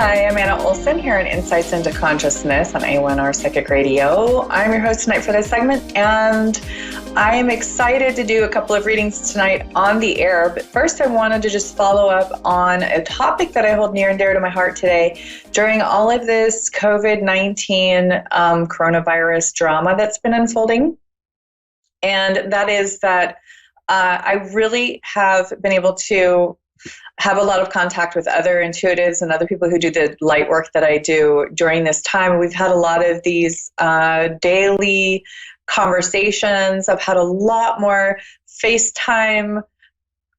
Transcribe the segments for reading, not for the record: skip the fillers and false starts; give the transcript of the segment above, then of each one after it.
Hi, I'm Anna Olson here in Insights into Consciousness on A1R Psychic Radio. I'm your host tonight for this segment, and I am excited to do a couple of readings tonight on the air. But first, I wanted to just follow up on a topic that I hold near and dear to my heart today during all of this COVID-19 coronavirus drama that's been unfolding. And that is that I really have been able to have a lot of contact with other intuitives and other people who do the light work that I do during this time. We've had a lot of these daily conversations. I've had a lot more FaceTime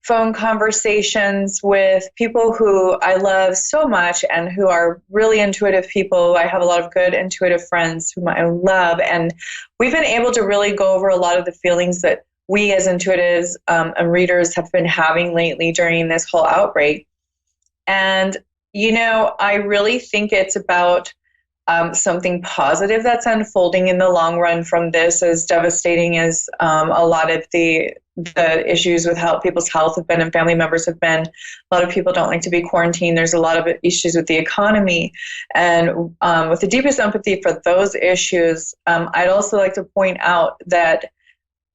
phone conversations with people who I love so much and who are really intuitive people. I have a lot of good intuitive friends whom I love, and we've been able to really go over a lot of the feelings that we as intuitives and readers have been having lately during this whole outbreak. And, you know, I really think it's about something positive that's unfolding in the long run from this, as devastating as a lot of the issues with how people's health have been and family members have been. A lot of people don't like to be quarantined. There's a lot of issues with the economy. And with the deepest empathy for those issues, I'd also like to point out that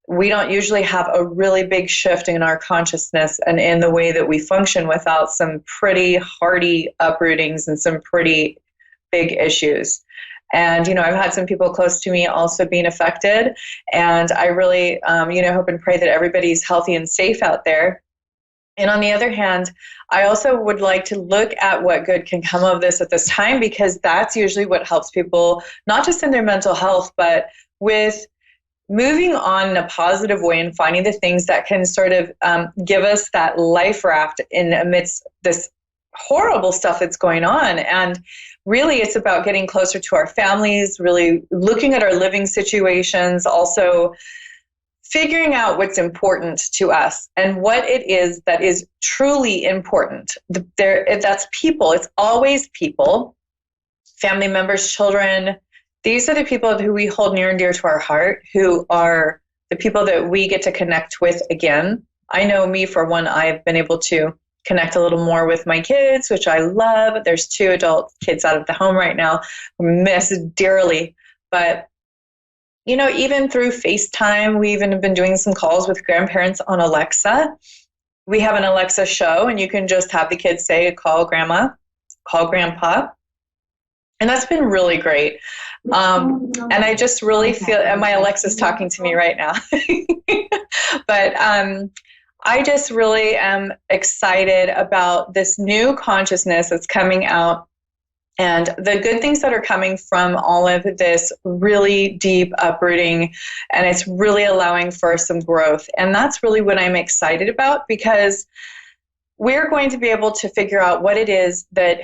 we don't usually have a really big shift in our consciousness and in the way that we function without some pretty hearty uprootings and some pretty big issues. And, you know, I've had some people close to me also being affected. And I really, hope and pray that everybody's healthy and safe out there. And on the other hand, I also would like to look at what good can come of this at this time, because that's usually what helps people, not just in their mental health, but with moving on in a positive way and finding the things that can sort of give us that life raft in amidst this horrible stuff that's going on. And really, it's about getting closer to our families, really looking at our living situations, also figuring out what's important to us and what it is that is truly important. That's people. It's always people, family members, children. These are the people who we hold near and dear to our heart, who are the people that we get to connect with again. I know me, for one, I've been able to connect a little more with my kids, which I love. There's 2 adult kids out of the home right now, miss dearly. But, you know, even through FaceTime, we even have been doing some calls with grandparents on Alexa. We have an Alexa show, and you can just have the kids say, call grandma, call grandpa. And that's been really great. And I just really feel, and my Alexa's talking to me right now. But I just really am excited about this new consciousness that's coming out and the good things that are coming from all of this really deep uprooting. And it's really allowing for some growth. And that's really what I'm excited about, because we're going to be able to figure out what it is that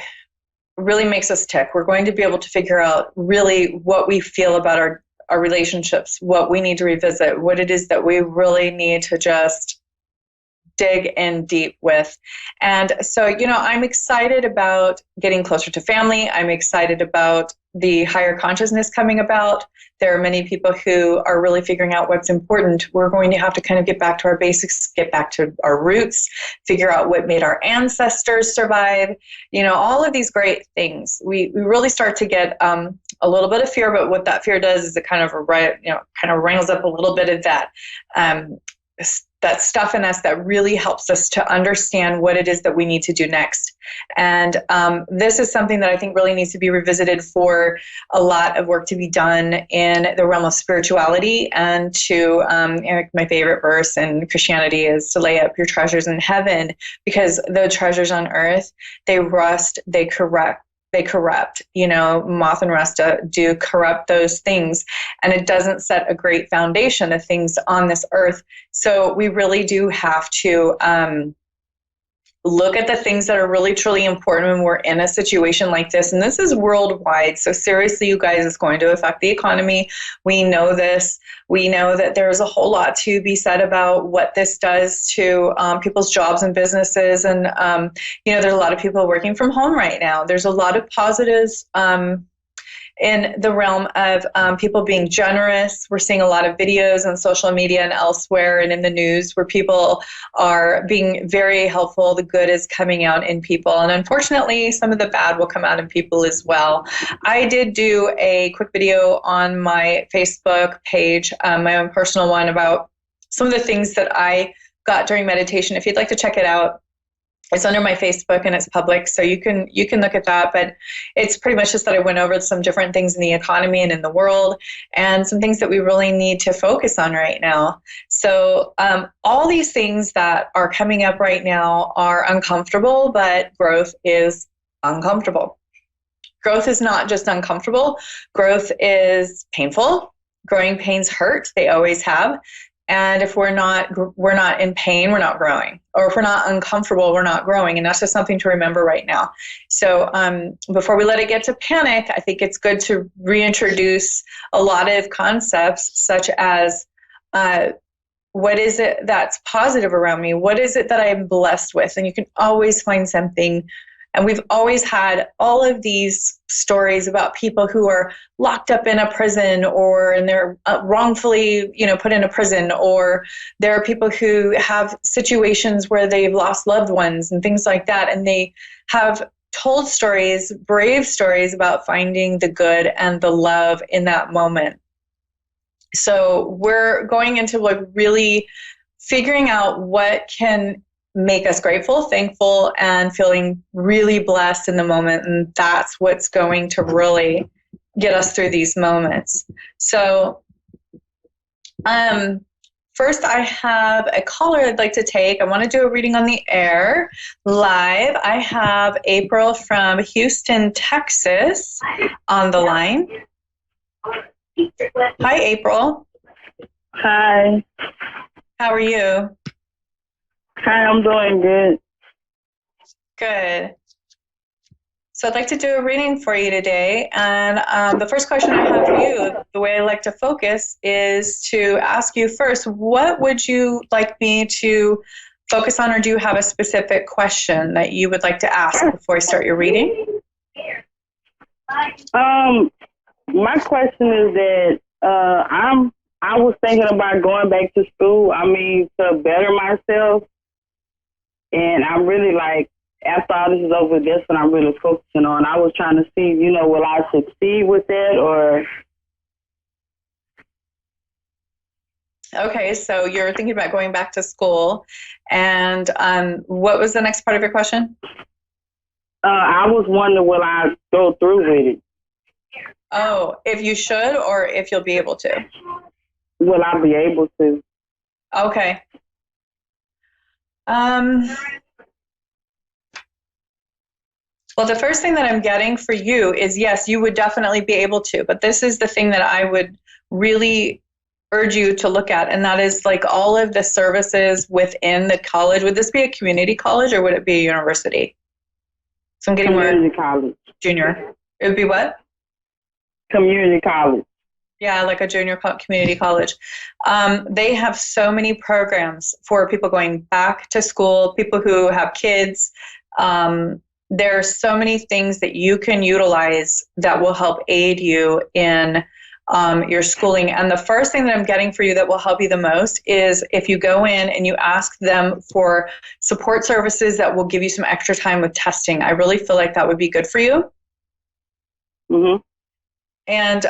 really makes us tick. We're going to be able to figure out really what we feel about our relationships, what we need to revisit, what it is that we really need to just dig in deep with. And so, you know, I'm excited about getting closer to family. I'm excited about the higher consciousness coming about. There are many people who are really figuring out what's important. We're going to have to kind of get back to our basics, get back to our roots, figure out what made our ancestors survive, you know, all of these great things. We really start to get a little bit of fear, but what that fear does is it kind of wrangles up a little bit of that stuff in us that really helps us to understand what it is that we need to do next. And this is something that I think really needs to be revisited for a lot of work to be done in the realm of spirituality. And to my favorite verse in Christianity is to lay up your treasures in heaven, because the treasures on earth, they rust, they corrupt, you know, moth and rust do corrupt those things, and it doesn't set a great foundation of things on this earth. So we really do have to look at the things that are really, truly important when we're in a situation like this. And this is worldwide. So seriously, you guys, it's going to affect the economy. We know this. We know that there's a whole lot to be said about what this does to people's jobs and businesses. And, there's a lot of people working from home right now. There's a lot of positives in the realm of people being generous. We're seeing a lot of videos on social media and elsewhere and in the news where people are being very helpful. The good is coming out in people. And unfortunately, some of the bad will come out in people as well. I did do a quick video on my Facebook page, my own personal one, about some of the things that I got during meditation. If you'd like to check it out, it's under my Facebook and it's public, so you can look at that. But it's pretty much just that I went over some different things in the economy and in the world, and some things that we really need to focus on right now. So all these things that are coming up right now are uncomfortable, but growth is uncomfortable. Growth is not just uncomfortable. Growth is painful. Growing pains hurt. They always have. And if we're not in pain, we're not growing. Or if we're not uncomfortable, we're not growing. And that's just something to remember right now. So before we let it get to panic, I think it's good to reintroduce a lot of concepts such as what is it that's positive around me? What is it that I'm blessed with? And you can always find something. And we've always had all of these stories about people who are locked up in a prison, or and they're wrongfully, put in a prison, or there are people who have situations where they've lost loved ones and things like that. And they have told stories, brave stories about finding the good and the love in that moment. So we're going into really figuring out what can make us grateful, thankful, and feeling really blessed in the moment. And that's what's going to really get us through these moments. So first, I have a caller I'd like to take. I want to do a reading on the air live. I have April from Houston, Texas on the line. Hi, April. Hi. How are you? Hi, I'm doing good. Good. So I'd like to do a reading for you today. And the first question I have for you, the way I like to focus, is to ask you first, what would you like me to focus on, or do you have a specific question that you would like to ask before I start your reading? My question is that I was thinking about going back to school, to better myself. And I'm really after all this is over, that's what I'm really focusing on. I was trying to see, will I succeed with that or? Okay, so you're thinking about going back to school. And what was the next part of your question? I was wondering, will I go through with it? Oh, if you should or if you'll be able to? Will I be able to? Okay. Well, the first thing that I'm getting for you is, yes, you would definitely be able to, but this is the thing that I would really urge you to look at, and that is all of the services within the college. Would this be a community college or would it be a university? So I'm getting community college. Junior. It would be what? Community college. Yeah, like a junior community college. They have so many programs for people going back to school, people who have kids. There are so many things that you can utilize that will help aid you in your schooling. And the first thing that I'm getting for you that will help you the most is if you go in and you ask them for support services that will give you some extra time with testing. I really feel like that would be good for you. Mm-hmm. And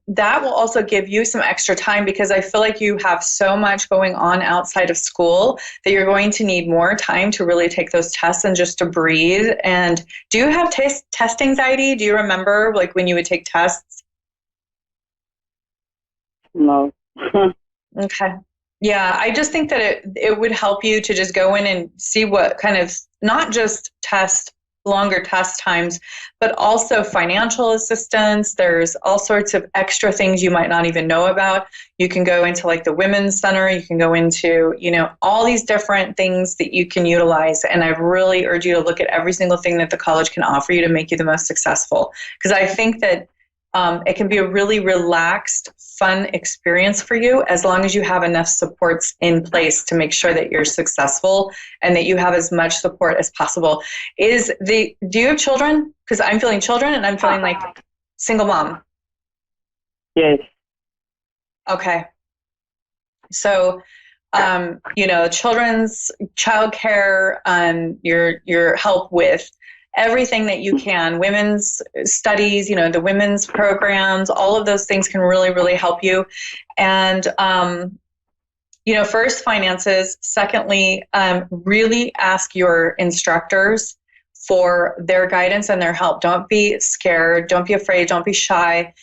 that will also give you some extra time, because I feel like you have so much going on outside of school that you're going to need more time to really take those tests and just to breathe. And do you have test anxiety? Do you remember when you would take tests? No. Okay. Yeah, I just think that it would help you to just go in and see what kind of, not just longer test times, but also financial assistance. There's all sorts of extra things you might not even know about. You can go into the Women's Center. You can go into, all these different things that you can utilize. And I really urge you to look at every single thing that the college can offer you to make you the most successful. Because I think that it can be a really relaxed, fun experience for you as long as you have enough supports in place to make sure that you're successful and that you have as much support as possible. Do you have children? Because I'm feeling children and I'm feeling like single mom. Yes. Okay. So, children's childcare, your help with everything that you can, women's studies, the women's programs, all of those things can really, really help you. And, first, finances. Secondly, really ask your instructors for their guidance and their help. Don't be scared. Don't be afraid. Don't be shy.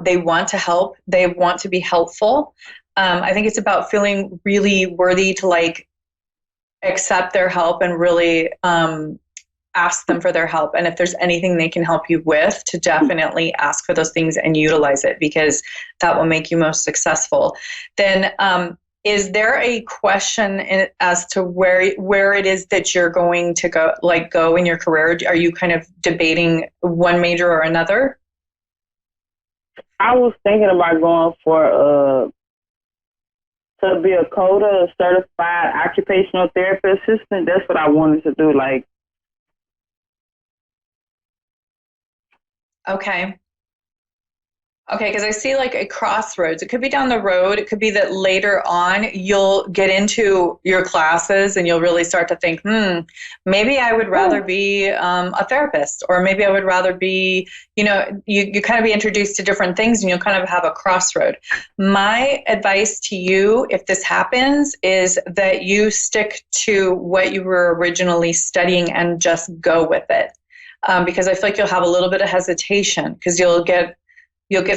They want to help. They want to be helpful. I think it's about feeling really worthy to accept their help and really ask them for their help. And if there's anything they can help you with, to definitely ask for those things and utilize it, because that will make you most successful. Then, is there a question as to where it is that you're going to go in your career? Are you kind of debating one major or another? I was thinking about going for to be a CODA, a certified occupational therapy assistant. That's what I wanted to do. Okay, because I see a crossroads. It could be down the road. It could be that later on you'll get into your classes and you'll really start to think, maybe I would rather be a therapist, or maybe I would rather be, you kind of be introduced to different things and you'll kind of have a crossroad. My advice to you, if this happens, is that you stick to what you were originally studying and just go with it. Because I feel like you'll have a little bit of hesitation, because you'll get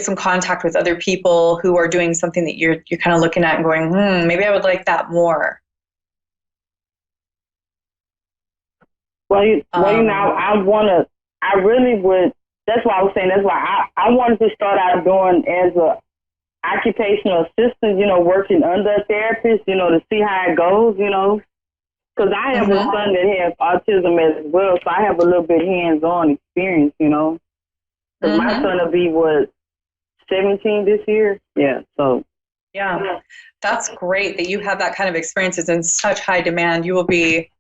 some contact with other people who are doing something that you're kind of looking at and going, maybe I would like that more. I really would. That's why I was saying, that's why I wanted to start out doing as a occupational assistant, working under a therapist, to see how it goes, because I have a son that has autism as well, so I have a little bit hands-on experience, because my son will be 17 this year. Yeah. So. Yeah, that's great that you have that kind of experience. It's in such high demand. You will be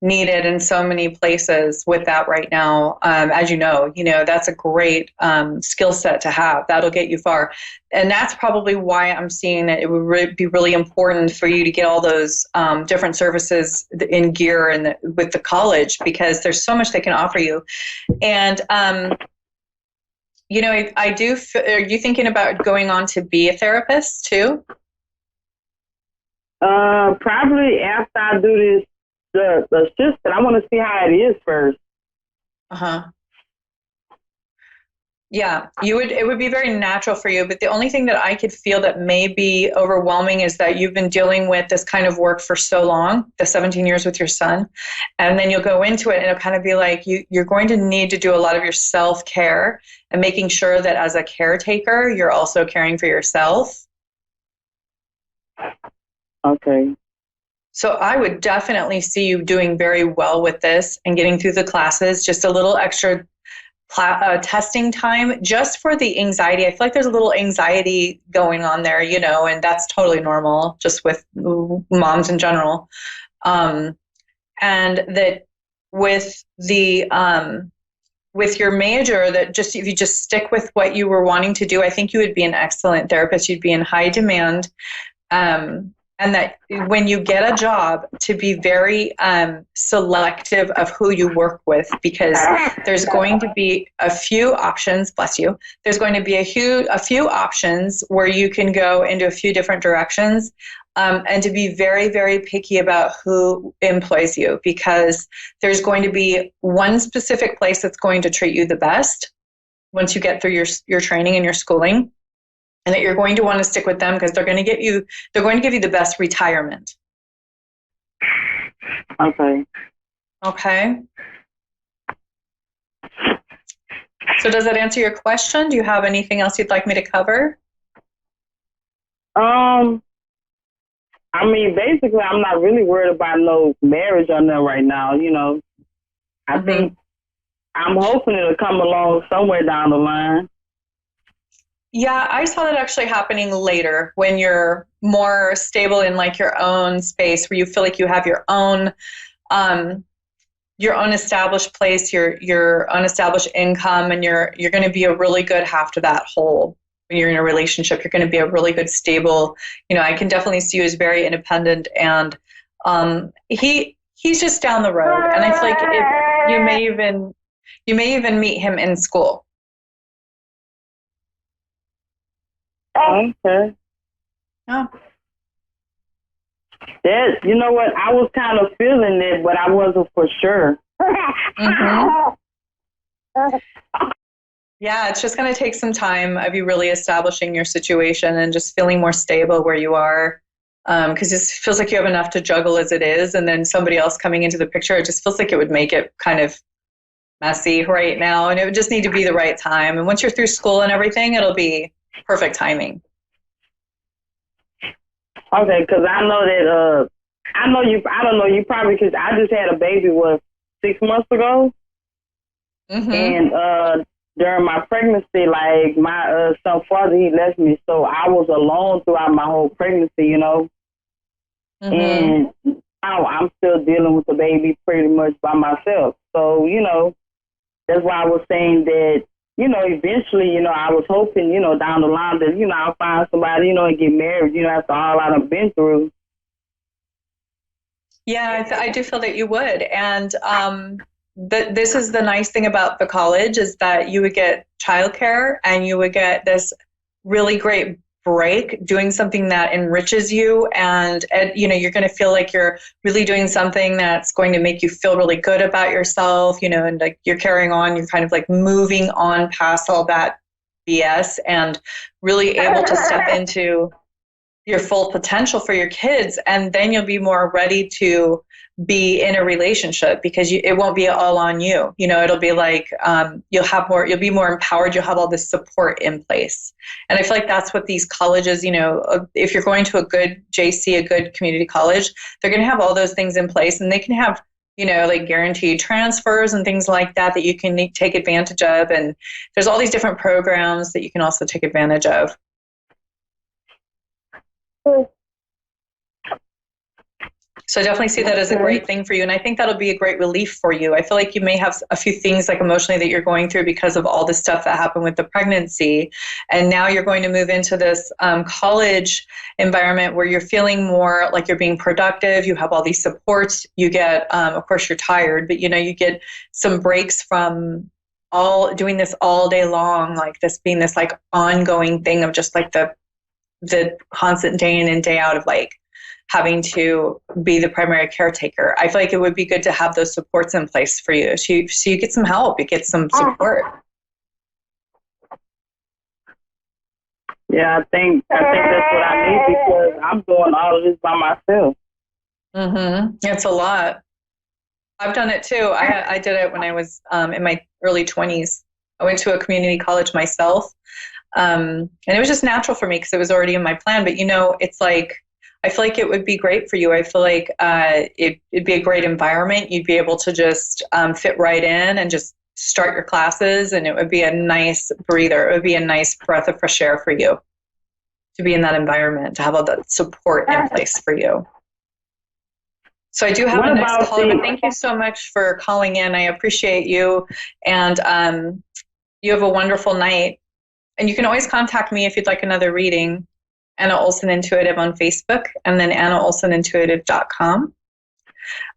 needed in so many places with that right now. As you know, that's a great skill set to have. That'll get you far. And that's probably why I'm seeing that it would be really important for you to get all those different services in gear and with the college, because there's so much they can offer you. And, are you thinking about going on to be a therapist too? Probably after I do this, the assistant. I want to see how it is first. Yeah, it would be very natural for you, but the only thing that I could feel that may be overwhelming is that you've been dealing with this kind of work for so long, the 17 years with your son, and then you'll go into it and it'll kind of be like you're going to need to do a lot of your self-care and making sure that as a caretaker, you're also caring for yourself. Okay. So I would definitely see you doing very well with this and getting through the classes, just a little extra testing time just for the anxiety. I feel like there's a little anxiety going on there, and that's totally normal just with moms in general. And that with the with your major, that just if you just stick with what you were wanting to do, I think you would be an excellent therapist. You'd be in high demand. And that when you get a job, to be very selective of who you work with, because there's going to be a few options, bless you, there's going to be a few options where you can go into a few different directions, and to be very, very picky about who employs you, because there's going to be one specific place that's going to treat you the best once you get through your training and your schooling. And that you're going to want to stick with them because they're going to give you the best retirement. Okay. Okay. So does that answer your question? Do you have anything else you'd like me to cover? Basically, I'm not really worried about no marriage on there right now. I think I'm hoping it'll come along somewhere down the line. Yeah, I saw that actually happening later when you're more stable in your own space, where you feel like you have your own established place, your own established income, and you're going to be a really good half to that whole. when you're in a relationship. You're going to be a really good, stable, I can definitely see you as very independent, and he's just down the road. And I feel like you may even meet him in school. Okay. Oh. That, you know what? I was kind of feeling it, but I wasn't for sure. Mm-hmm. Yeah, it's just going to take some time of you really establishing your situation and just feeling more stable where you are. Because it feels like you have enough to juggle as it is, and then somebody else coming into the picture, it just feels like it would make it kind of messy right now, and it would just need to be the right time. And once you're through school and everything, it'll be perfect timing. Okay, because I know that I don't know you probably, because I just had a baby 6 months ago, Mm-hmm. and during my pregnancy, like my son father, he left me, so I was alone throughout my whole pregnancy, Mm-hmm. and now I'm still dealing with the baby pretty much by myself. So that's why I was saying that eventually, I was hoping, down the line that I'll find somebody, and get married, after all I've been through. Yeah, I do feel that you would. And this is the nice thing about the college, is that you would get childcare and you would get this really great break doing something that enriches you. And you're going to feel like you're really doing something that's going to make you feel really good about yourself, and like you're carrying on, you're kind of like moving on past all that BS and really able to step into your full potential for your kids. And then you'll be more ready to be in a relationship, because it won't be all on you. It'll be like you'll be more empowered. You'll have all this support in place. And I feel like that's what these colleges, if you're going to a good JC, a good community college, they're going to have all those things in place, and they can have, like guaranteed transfers and things like that you can take advantage of. And there's all these different programs that you can also take advantage of. So I definitely see that as a great thing for you. And I think that'll be a great relief for you. I feel like you may have a few things like emotionally that you're going through because of all the stuff that happened with the pregnancy. And now you're going to move into this college environment where you're feeling more like you're being productive. You have all these supports. You get, of course, you're tired, but you get some breaks from doing this all day long, like this being this like ongoing thing of just like the constant day in and day out of like having to be the primary caretaker. I feel like it would be good to have those supports in place for you. So you get some help, you get some support. Yeah, I think that's what I need, because I'm doing all of this by myself. Mm-hmm. It's a lot. I've done it too. I did it when I was in my early 20s. I went to a community college myself. And it was just natural for me because it was already in my plan. But, it's like, I feel like it would be great for you. I feel like it'd be a great environment. You'd be able to just fit right in and just start your classes. And it would be a nice breather. It would be a nice breath of fresh air for you to be in that environment, to have all that support in place for you. So I do have a next caller, but thank you so much for calling in. I appreciate you. And you have a wonderful night. And you can always contact me if you'd like another reading. Anna Olson Intuitive on Facebook, and then AnnaOlsonIntuitive.com.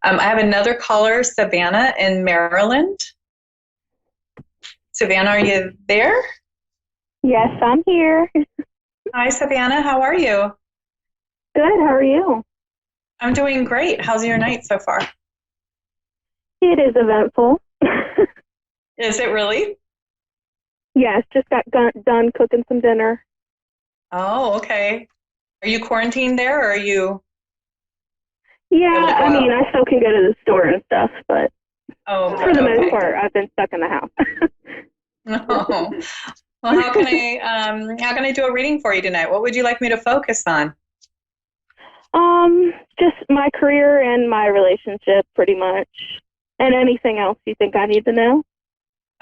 I have another caller, Savannah in Maryland. Savannah, are you there? Yes, I'm here. Hi, Savannah. How are you? Good. How are you? I'm doing great. How's your night so far? It is eventful. Is it really? Yes, just got done cooking some dinner. Oh, okay. Are you quarantined there, or are you? Yeah, I mean, I still can go to the store and stuff, but for the most part, I've been stuck in the house. Oh. Well, how can I do a reading for you tonight? What would you like me to focus on? Just my career and my relationship, pretty much, and anything else you think I need to know.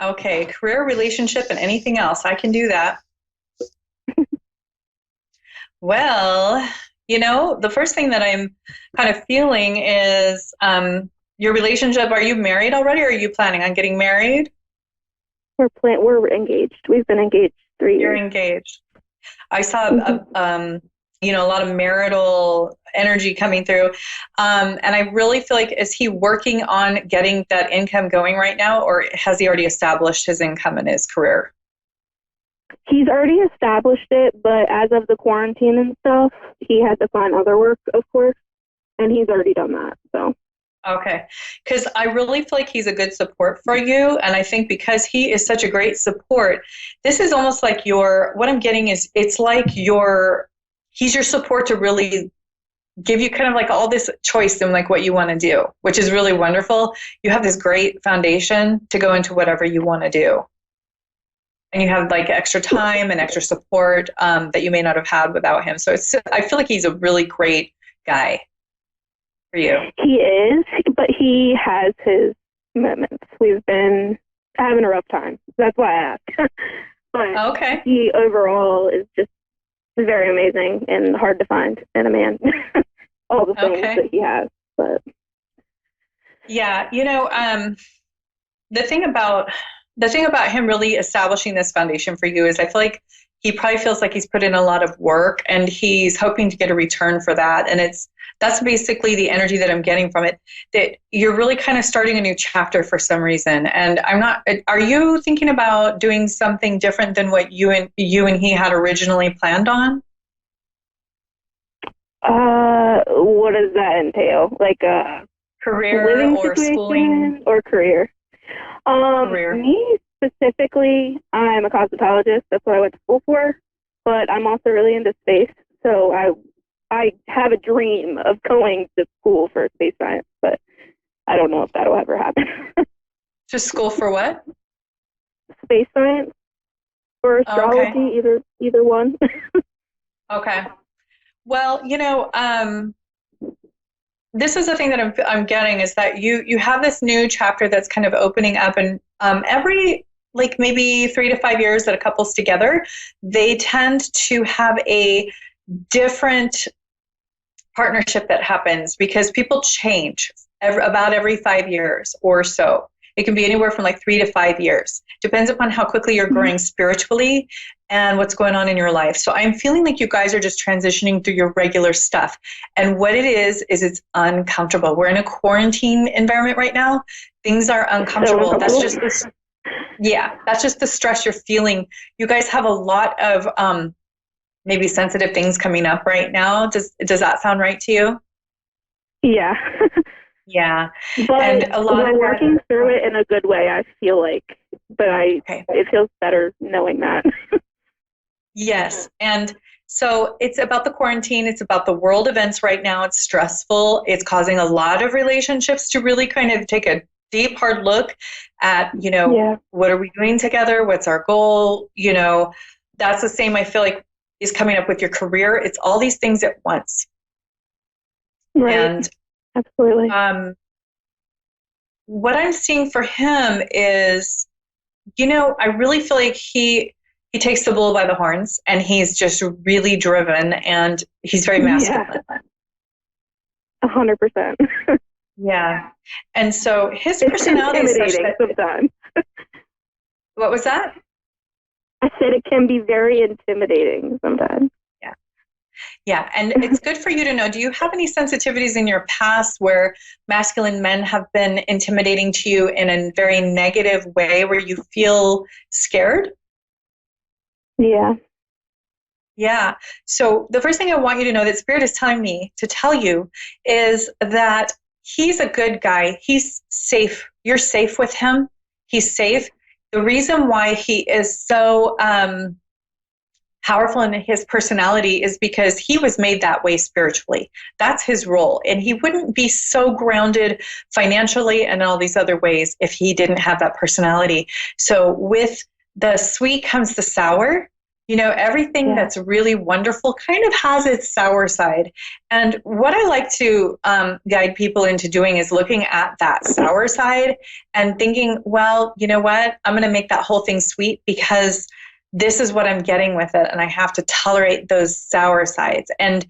Okay, career, relationship, and anything else. I can do that. Well, the first thing that I'm kind of feeling is your relationship. Are you married already, or are you planning on getting married? We're engaged. We've been engaged 3 years. You're engaged. I saw a lot of marital energy coming through. And I really feel like, is he working on getting that income going right now, or has he already established his income in his career? He's already established it, but as of the quarantine and stuff, he had to find other work, of course, and he's already done that. So. Okay, because I really feel like he's a good support for you, and I think because he is such a great support, this is almost like what I'm getting is, it's like he's your support to really give you kind of like all this choice in like what you want to do, which is really wonderful. You have this great foundation to go into whatever you want to do. And you have like extra time and extra support that you may not have had without him. So I feel like he's a really great guy for you. He is, but he has his commitments. We've been having a rough time. That's why I asked. But okay. He overall is just very amazing and hard to find in a man. All the things that he has. But yeah, the thing about him really establishing this foundation for you is, I feel like he probably feels like he's put in a lot of work and he's hoping to get a return for that. And that's basically the energy that I'm getting from it, that you're really kind of starting a new chapter for some reason. And are you thinking about doing something different than what you and he had originally planned on? What does that entail? Like a career or schooling or career? Career. Me specifically, I'm a cosmetologist. That's what I went to school for. But I'm also really into space. So I have a dream of going to school for space science, but I don't know if that'll ever happen. To school for what? Space science or astrology, either one. Okay. Well, this is the thing that I'm getting, is that you have this new chapter that's kind of opening up, and every like maybe 3 to 5 years that a couple's together, they tend to have a different partnership that happens, because people change about every 5 years or so. It can be anywhere from like 3 to 5 years. Depends upon how quickly you're growing spiritually and what's going on in your life. So I'm feeling like you guys are just transitioning through your regular stuff. And what it is it's uncomfortable. We're in a quarantine environment right now. Things are uncomfortable. That's just the stress you're feeling. You guys have a lot of maybe sensitive things coming up right now. Does that sound right to you? Yeah. Yeah. But and a lot we're working through it in a good way, I feel like. But it feels better knowing that. Yes. And so it's about the quarantine. It's about the world events right now. It's stressful. It's causing a lot of relationships to really kind of take a deep, hard look at, what are we doing together? What's our goal? That's the same, I feel like, is coming up with your career. It's all these things at once. Right. And absolutely. What I'm seeing for him is, I really feel like he takes the bull by the horns, and he's just really driven, and he's very masculine. 100%. Yeah. And so his personality is intimidating sometimes. What was that? I said it can be very intimidating sometimes. Yeah. And it's good for you to know, do you have any sensitivities in your past where masculine men have been intimidating to you in a very negative way, where you feel scared? Yeah. Yeah. So the first thing I want you to know that Spirit is telling me to tell you is that he's a good guy. He's safe. You're safe with him. He's safe. The reason why he is so powerful in his personality is because he was made that way spiritually. That's his role. And he wouldn't be so grounded financially and all these other ways if he didn't have that personality. So with the sweet comes the sour. Everything that's really wonderful kind of has its sour side. And what I like to guide people into doing is looking at that sour side and thinking, well, you know what? I'm going to make that whole thing sweet because this is what I'm getting with it, and I have to tolerate those sour sides. And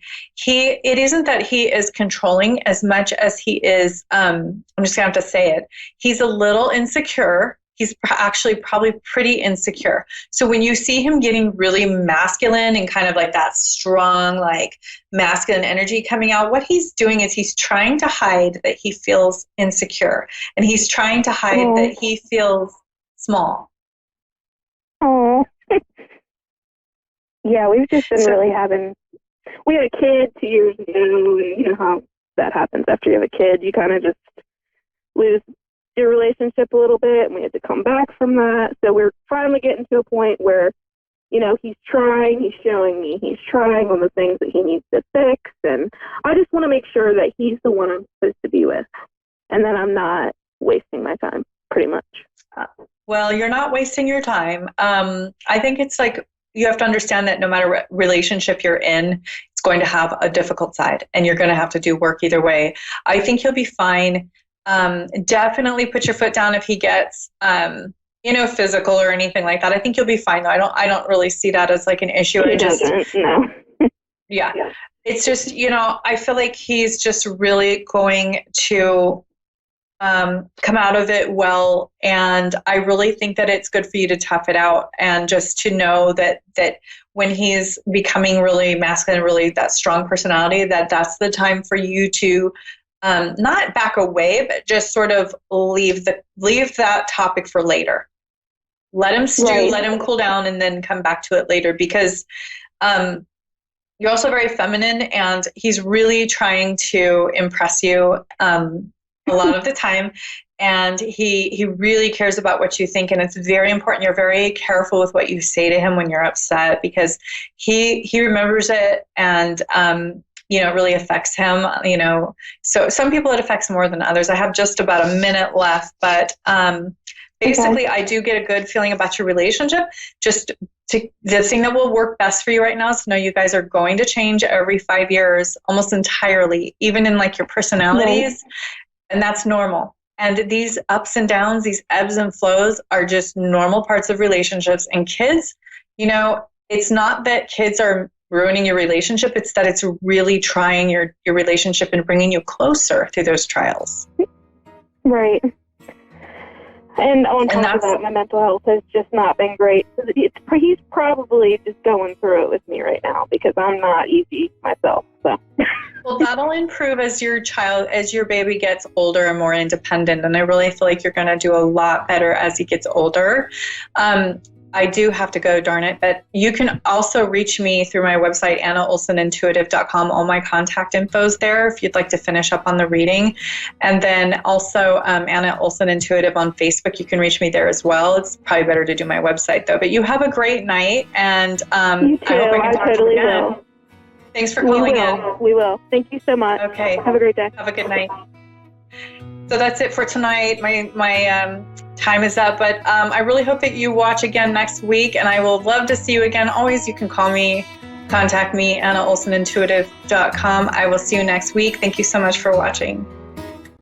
it isn't that he is controlling as much as he is, I'm just going to have to say it, he's a little insecure. he's actually probably pretty insecure. So when you see him getting really masculine and kind of like that strong, like masculine energy coming out, what he's doing is he's trying to hide that he feels insecure, and he's trying to hide that he feels small. Oh. Yeah, we've just been really we had a kid 2 years ago, and you know how that happens after you have a kid. You kind of just lose your relationship a little bit, and we had to come back from that. So we're finally getting to a point where, you know, he's showing me he's trying on the things that he needs to fix, and I just want to make sure that he's the one I'm supposed to be with, and that I'm not wasting my time, pretty much. Well, you're not wasting your time. I think it's like, you have to understand that no matter what relationship you're in, it's going to have a difficult side, and you're going to have to do work either way. I think you'll be fine. Definitely put your foot down if he gets, physical or anything like that. I think you'll be fine, though. I don't really see that as like an issue. He doesn't, no. Yeah. It's just, I feel like he's just really going to come out of it well. And I really think that it's good for you to tough it out, and just to know that when he's becoming really masculine, really that strong personality, that's the time for you to not back away, but just sort of leave that topic for later. Let him stew, right. Let him cool down, and then come back to it later, because you're also very feminine, and he's really trying to impress you a lot of the time. And he really cares about what you think, and it's very important. You're very careful with what you say to him when you're upset, because he remembers it, and it really affects him, So some people it affects more than others. I have just about a minute left, but basically, okay. I do get a good feeling about your relationship. The thing that will work best for you right now is to know you guys are going to change every 5 years, almost entirely, even in like your personalities, and that's normal. And these ups and downs, these ebbs and flows are just normal parts of relationships. And kids, it's not that kids are ruining your relationship, it's that it's really trying your relationship and bringing you closer through those trials. Right. And on top of that, my mental health has just not been great. He's probably just going through it with me right now, because I'm not easy myself. So. Well, that'll improve as your baby gets older and more independent. And I really feel like you're going to do a lot better as he gets older. I do have to go, darn it. But you can also reach me through my website, AnnaOlsonIntuitive.com. All my contact info is there if you'd like to finish up on the reading. And then also Anna Olson Intuitive on Facebook. You can reach me there as well. It's probably better to do my website, though. But you have a great night. And you too. I hope I can talk to you again. Will. Thanks for calling in. We will. Thank you so much. Okay. Have a great day. Have a good night. So that's it for tonight. My time is up, but I really hope that you watch again next week, and I will love to see you again. Always, you can call me, contact me, AnnaOlsonIntuitive.com. I will see you next week. Thank you so much for watching.